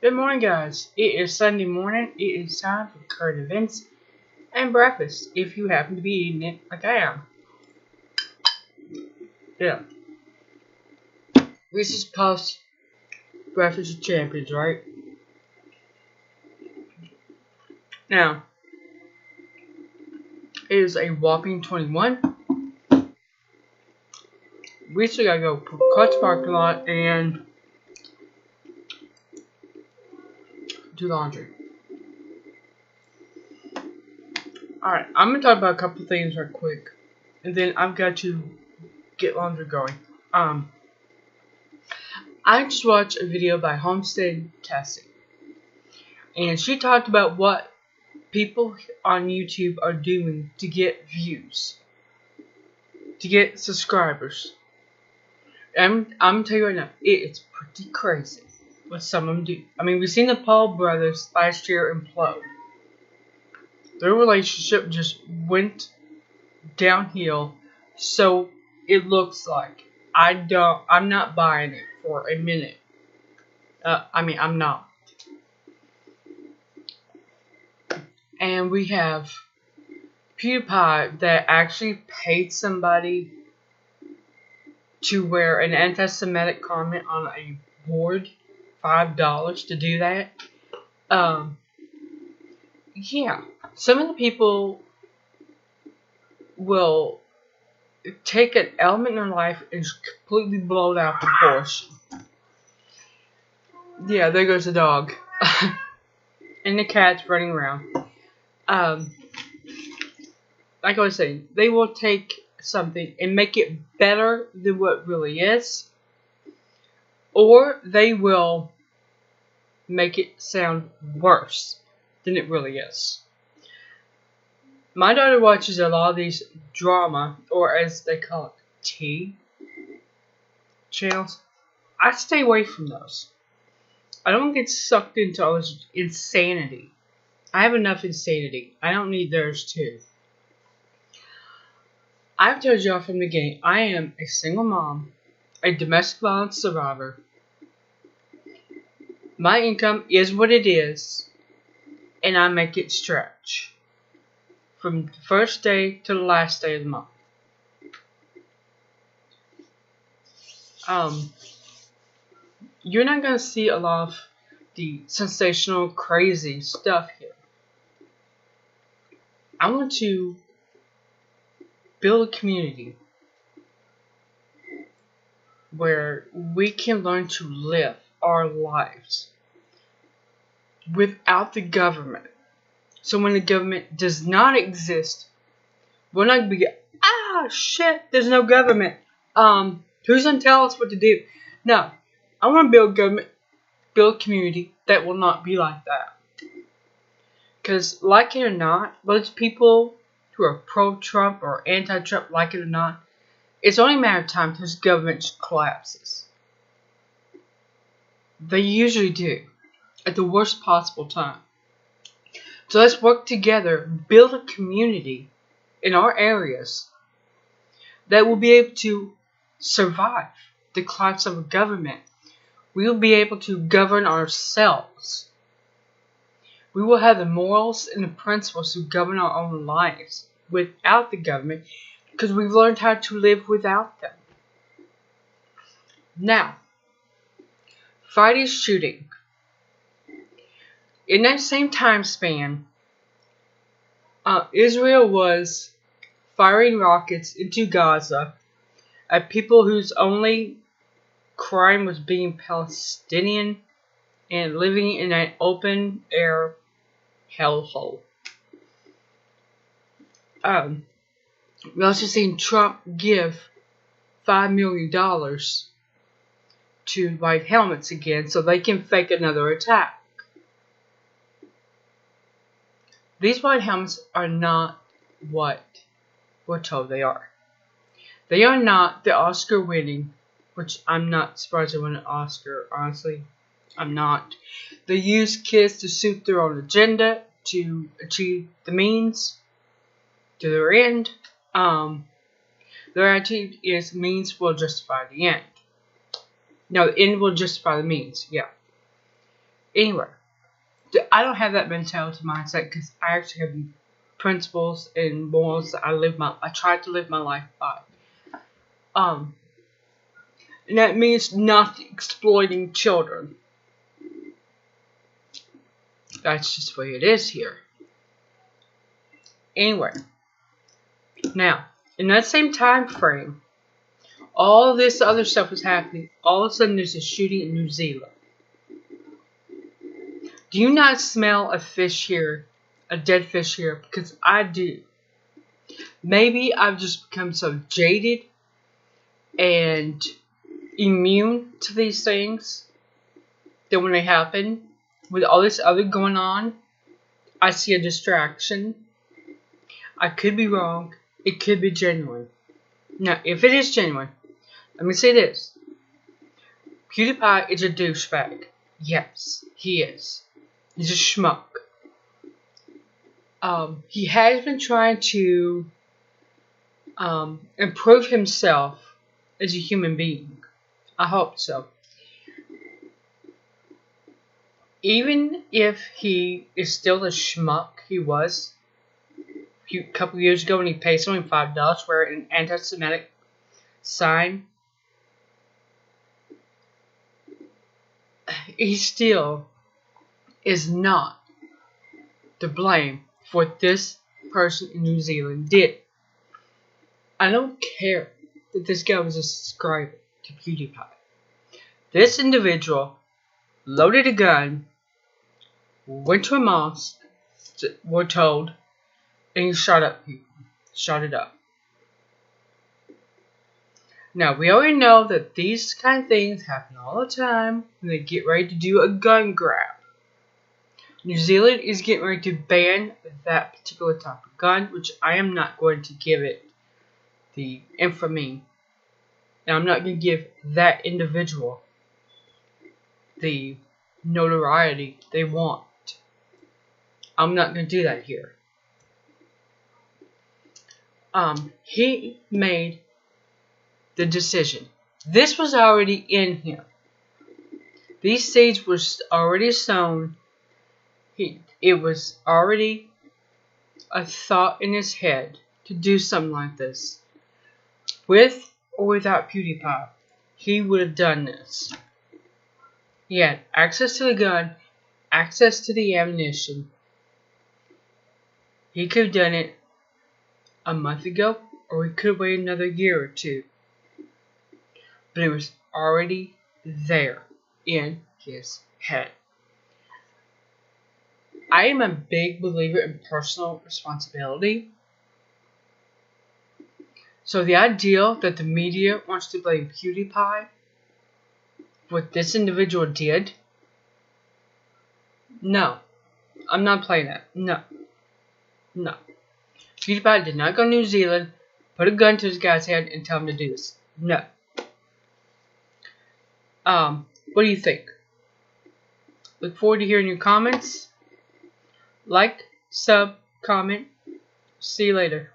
Good morning, guys. It is Sunday morning. It is time for current events and breakfast, if you happen to be eating it like I am. Yeah. Reese's Puffs Breakfast of Champions, right? Now, it is a whopping 21. Recently, I go cut the parking lot and do laundry. Alright, I'm going to talk about a couple things right quick. And then I've got to get laundry going. I just watched a video by Homestead Cassie. And she talked about what people on YouTube are doing to get views, to get subscribers. And I'm gonna tell you right now, it's pretty crazy what some of them do. I mean, we've seen the Paul brothers last year implode. Their relationship just went downhill, so it looks like. I'm not buying it for a minute. I'm not. And we have PewDiePie that actually paid somebody to wear an anti-Semitic comment on a board, $5 to do that. Yeah, some of the people will take an element in their life and completely blow it out of proportion. Yeah, there goes the dog. And the cat's running around. Like I was saying, they will take something and make it better than what it really is. Or they will make it sound worse than it really is. My daughter watches a lot of these drama, or as they call it, tea channels. I stay away from those. I don't get sucked into all this insanity. I have enough insanity. I don't need theirs too. I've told y'all from the beginning, I am a single mom, a domestic violence survivor. My income is what it is, and I make it stretch from the first day to the last day of the month. You're not going to see a lot of the sensational, crazy stuff here. I want to build a community where we can learn to live our lives without the government. So when the government does not exist, we're not going to be, shit, there's no government. Who's going to tell us what to do? No, I want to build a community that will not be like that. Because, like it or not, those people who are pro-Trump or anti-Trump, like it or not, it's only a matter of time until this government just collapses. They usually do, at the worst possible time. So let's work together, build a community in our areas that will be able to survive the collapse of a government. We will be able to govern ourselves. We will have the morals and the principles to govern our own lives without the government, because we've learned how to live without them. Now, Friday's shooting. In that same time span, Israel was firing rockets into Gaza at people whose only crime was being Palestinian and living in an open air hellhole. We also seen Trump give $5 million to white helmets again so they can fake another attack. These white helmets are not what we're told they are. They are not the Oscar winning, which I'm not surprised they won an Oscar, honestly. I'm not. They use kids to suit their own agenda to achieve the means to their end. Their attitude is means will justify the end. No, the end will justify the means, yeah. Anyway, I don't have that mentality mindset because I actually have principles and morals that I try to live my life by. And that means not exploiting children. That's just the way it is here. Anyway, now, in that same time frame, all this other stuff was happening. All of a sudden, there's a shooting in New Zealand. Do you not smell a fish here? A dead fish here? Because I do. Maybe I've just become so jaded and immune to these things that when they happen, with all this other going on, I see a distraction. I could be wrong. It could be genuine. Now, if it is genuine, let me say this. PewDiePie is a douchebag. Yes, he is. He's a schmuck. He has been trying to improve himself as a human being. I hope so. Even if he is still the schmuck he was a couple years ago when he paid someone $5 for an anti-Semitic sign, he still is not to blame for what this person in New Zealand did. I don't care that this guy was a subscriber to PewDiePie. This individual loaded a gun, went to a mosque, we're told, and he shot up people. Shot it up. Now, we already know that these kind of things happen all the time when they get ready to do a gun grab. New Zealand is getting ready to ban that particular type of gun, which I am not going to give it the infamy. And I'm not going to give that individual the notoriety they want. I'm not going to do that here. He made the decision. This was already in him. These seeds were already sown. It was already a thought in his head to do something like this. With or without PewDiePie, he would have done this. He had access to the gun, access to the ammunition. He could have done it a month ago, or he could have waited another year or two. But it was already there in his head. I am a big believer in personal responsibility. So the idea that the media wants to blame PewDiePie for what this individual did, no. I'm not playing that. No. No. PewDiePie did not go to New Zealand, put a gun to this guy's head, and tell him to do this. No. What do you think? Look forward to hearing your comments. Like, sub, comment. See you later.